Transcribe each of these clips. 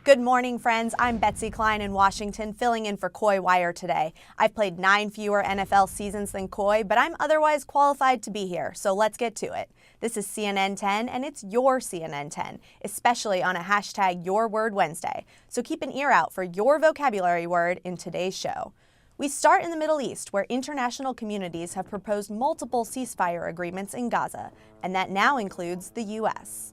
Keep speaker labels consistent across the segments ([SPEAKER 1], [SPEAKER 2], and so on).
[SPEAKER 1] Good morning, friends. I'm Betsy Klein in Washington, filling in for Coy Wire today. I've played 9 fewer NFL seasons than Coy, but I'm otherwise qualified to be here, so let's get to it. This is CNN 10, and it's your CNN 10, especially on a hashtag Your Word Wednesday. So keep an ear out for your vocabulary word in today's show. We start in the Middle East, where international communities have proposed multiple ceasefire agreements in Gaza, and that now includes the U.S.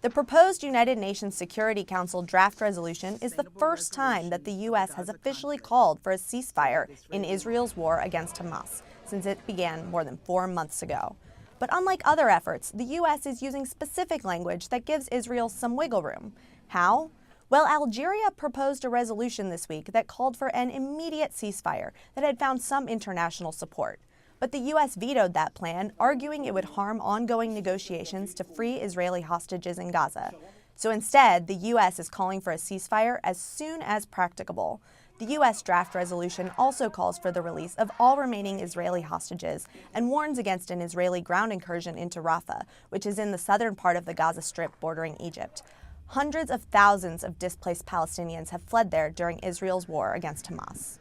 [SPEAKER 1] The proposed United Nations Security Council draft resolution is the first time that the U.S. has officially called for a ceasefire in Israel's war against Hamas, since it began more than 4 months ago. But unlike other efforts, the U.S. is using specific language that gives Israel some wiggle room. How? Well, Algeria proposed a resolution this week that called for an immediate ceasefire that had found some international support. But the U.S. vetoed that plan, arguing it would harm ongoing negotiations to free Israeli hostages in Gaza. So instead, the U.S. is calling for a ceasefire as soon as practicable. The U.S. draft resolution also calls for the release of all remaining Israeli hostages and warns against an Israeli ground incursion into Rafah, which is in the southern part of the Gaza Strip bordering Egypt. Hundreds of thousands of displaced Palestinians have fled there during Israel's war against Hamas.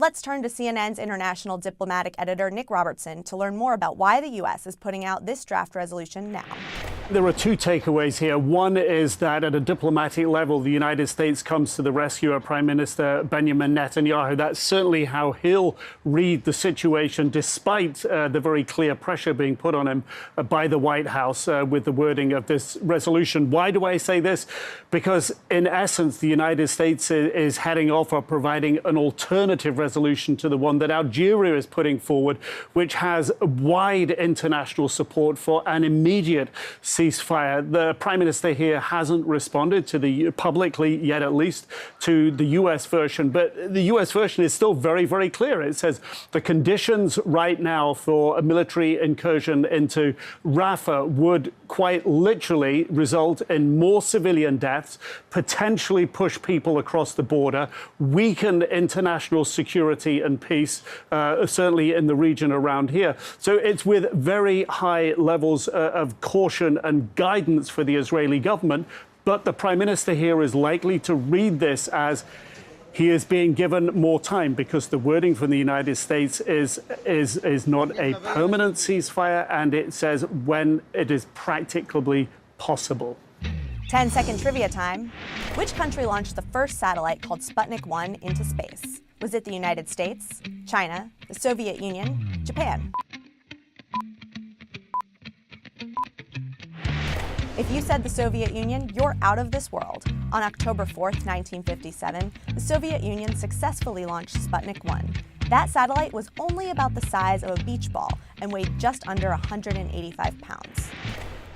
[SPEAKER 1] Let's turn to CNN's international diplomatic editor Nick Robertson to learn more about why the U.S. is putting out this draft resolution now.
[SPEAKER 2] There are 2 takeaways here. One is that at a diplomatic level, the United States comes to the rescue of Prime Minister Benjamin Netanyahu. That's certainly how he'll read the situation, despite the very clear pressure being put on him by the White House with the wording of this resolution. Why do I say this? Because in essence, the United States is heading off or providing an alternative resolution to the one that Algeria is putting forward, which has wide international support for an immediate ceasefire. The Prime Minister here hasn't responded to the publicly yet, at least, to the U.S. version. But the U.S. version is still very, very clear. It says the conditions right now for a military incursion into Rafah would quite literally result in more civilian deaths, potentially push people across the border, weaken international security and peace, certainly in the region around here. So it's with very high levels of caution and guidance for the Israeli government. But the Prime Minister here is likely to read this as he is being given more time, because the wording from the United States is not a permanent ceasefire, and it says when it is practicably possible.
[SPEAKER 1] 10-second trivia time. Which country launched the first satellite called Sputnik 1 into space? Was it the United States, China, the Soviet Union, Japan? If you said the Soviet Union, you're out of this world. On October 4th, 1957, the Soviet Union successfully launched Sputnik 1. That satellite was only about the size of a beach ball and weighed just under 185 pounds.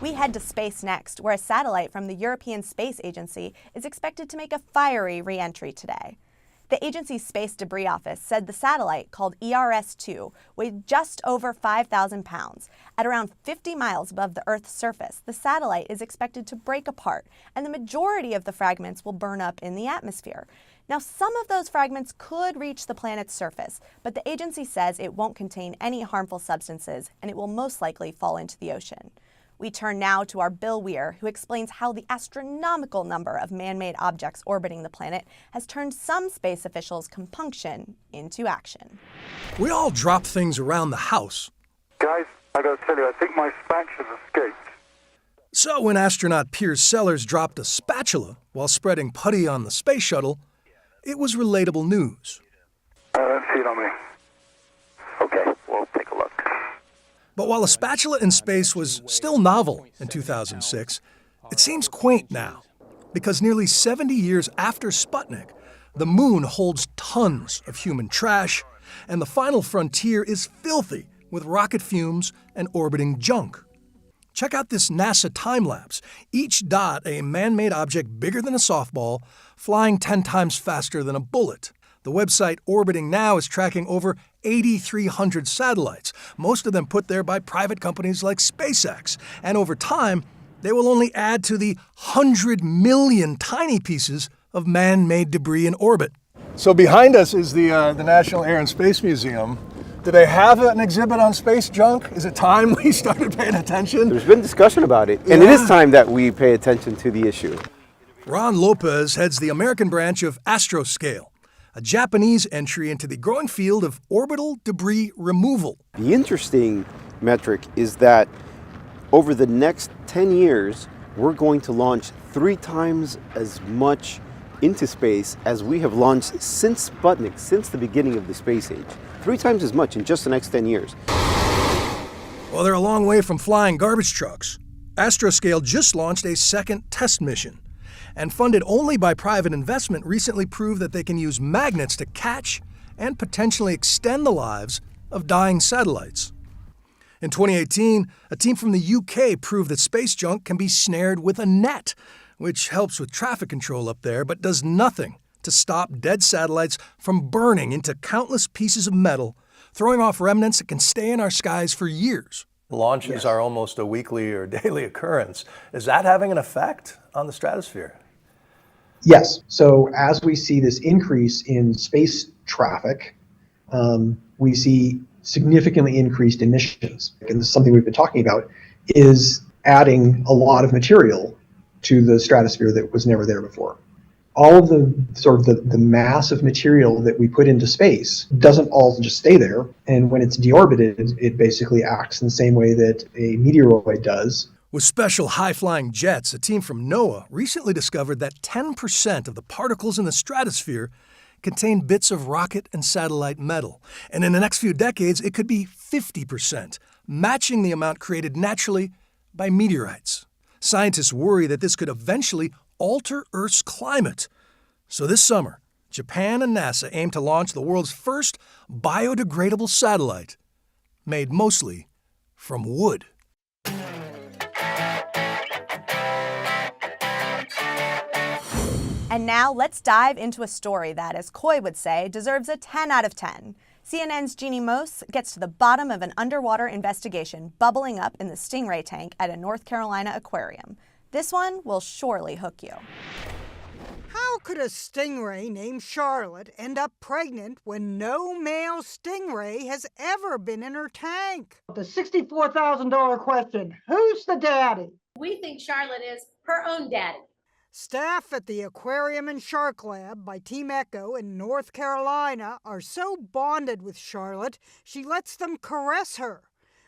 [SPEAKER 1] We head to space next, where a satellite from the European Space Agency is expected to make a fiery re-entry today. The agency's Space Debris Office said the satellite, called ERS-2, weighed just over 5,000 pounds. At around 50 miles above the Earth's surface, the satellite is expected to break apart, and the majority of the fragments will burn up in the atmosphere. Now, some of those fragments could reach the planet's surface, but the agency says it won't contain any harmful substances, and it will most likely fall into the ocean. We turn now to our Bill Weir, who explains how the astronomical number of man-made objects orbiting the planet has turned some space officials' compunction into action.
[SPEAKER 3] We all drop things around the house.
[SPEAKER 4] Guys, I gotta tell you, I think my spatula escaped.
[SPEAKER 3] So when astronaut Piers Sellers dropped a spatula while spreading putty on the space shuttle, it was relatable news.
[SPEAKER 4] I don't see it on me. Okay, we'll take a look.
[SPEAKER 3] But while a spatula in space was still novel in 2006, it seems quaint now, because nearly 70 years after Sputnik, the moon holds tons of human trash, and the final frontier is filthy with rocket fumes and orbiting junk. Check out this NASA time-lapse, each dot a man-made object bigger than a softball, flying 10 times faster than a bullet. The website Orbiting Now is tracking over 8,300 satellites, most of them put there by private companies like SpaceX. And over time, they will only add to the 100 million tiny pieces of man-made debris in orbit.
[SPEAKER 5] So behind us is the National Air and Space Museum. Do they have an exhibit on space junk? Is it time we started paying attention?
[SPEAKER 6] There's been discussion about it, and it is time that we pay attention to the issue.
[SPEAKER 3] Ron Lopez heads the American branch of SAtEwLSCHc, a Japanese entry into the growing field of orbital debris removal.
[SPEAKER 6] The interesting metric is that over the next 10 years, we're going to launch 3 times as much into space as we have launched since Sputnik, since the beginning of the space age. 3 times as much in just the next 10 years.
[SPEAKER 3] Well, they're a long way from flying garbage trucks. SAtEwLSCHc just launched a second test mission, and funded only by private investment, recently proved that they can use magnets to catch and potentially extend the lives of dying satellites. In 2018, a team from the UK proved that space junk can be snared with a net, which helps with traffic control up there, but does nothing to stop dead satellites from burning into countless pieces of metal, throwing off remnants that can stay in our skies for years.
[SPEAKER 5] Launches are almost a weekly or daily occurrence. Is that having an effect on the stratosphere?
[SPEAKER 7] Yes. So as we see this increase in space traffic, we see significantly increased emissions. And this is something we've been talking about, is adding a lot of material to the stratosphere that was never there before. All of the mass of material that we put into space doesn't all just stay there. And when it's deorbited, it basically acts in the same way that a meteoroid does.
[SPEAKER 3] With special high-flying jets, a team from NOAA recently discovered that 10% of the particles in the stratosphere contain bits of rocket and satellite metal. And in the next few decades, it could be 50%, matching the amount created naturally by meteorites. Scientists worry that this could eventually alter Earth's climate. So this summer, Japan and NASA aim to launch the world's first biodegradable satellite, made mostly from wood.
[SPEAKER 1] And now let's dive into a story that, as Coy would say, deserves a 10 out of 10. CNN's Jeannie Mose gets to the bottom of an underwater investigation bubbling up in the stingray tank at a North Carolina aquarium. This one will surely hook you.
[SPEAKER 8] How could a stingray named Charlotte end up pregnant when no male stingray has ever been in her tank? The $64,000 question, who's the daddy?
[SPEAKER 9] We think Charlotte is her own daddy.
[SPEAKER 8] Staff at the Aquarium and Shark Lab by Team Echo in North Carolina are so bonded with Charlotte, she lets them caress her.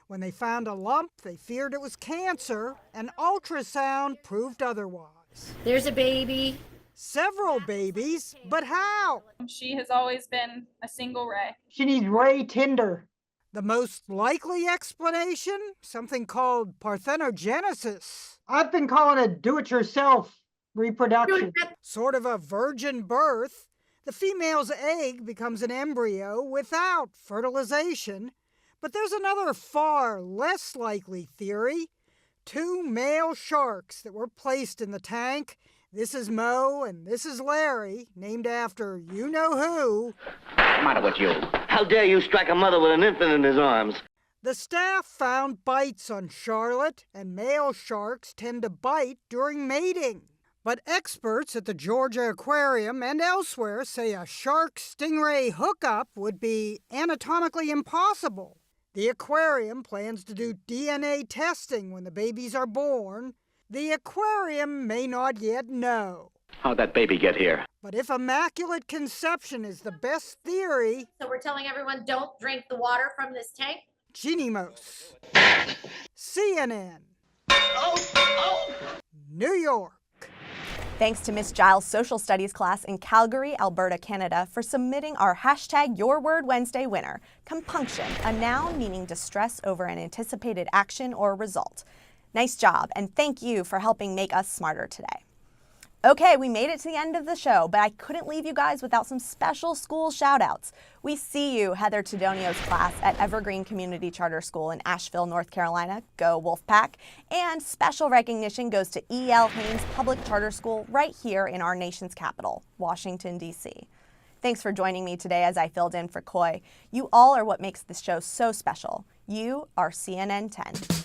[SPEAKER 8] When they found a lump, they feared it was cancer. An ultrasound proved otherwise.
[SPEAKER 9] There's a baby.
[SPEAKER 8] Several babies, but how?
[SPEAKER 10] She has always been a single ray.
[SPEAKER 8] She needs ray tinder. The most likely explanation? Something called parthenogenesis. I've been calling it do-it-yourself reproduction. Sort of a virgin birth. The female's egg becomes an embryo without fertilization. But there's another far less likely theory. 2 male sharks that were placed in the tank. This is Mo and this is Larry, named after you-know-who.
[SPEAKER 11] What's the matter with you? How dare you strike a mother with an infant in his arms?
[SPEAKER 8] The staff found bites on Charlotte, and male sharks tend to bite during mating. But experts at the Georgia Aquarium and elsewhere say a shark-stingray hookup would be anatomically impossible. The aquarium plans to do DNA testing when the babies are born. The aquarium may not yet know.
[SPEAKER 11] How'd that baby get here?
[SPEAKER 8] But if immaculate conception is the best theory...
[SPEAKER 9] So we're telling everyone don't drink the water from this tank?
[SPEAKER 8] Jeannie Mose. CNN. New York.
[SPEAKER 1] Thanks to Miss Giles' social studies class in Calgary, Alberta, Canada, for submitting our #YourWordWednesday winner, compunction, a noun meaning distress over an anticipated action or result. Nice job, and thank you for helping make us smarter today. Okay, we made it to the end of the show, but I couldn't leave you guys without some special school shout-outs. We see you, Heather Tedonio's class at Evergreen Community Charter School in Asheville, North Carolina. Go Wolfpack. And special recognition goes to E.L. Haynes Public Charter School right here in our nation's capital, Washington, D.C. Thanks for joining me today as I filled in for Coy. You all are what makes this show so special. You are CNN 10.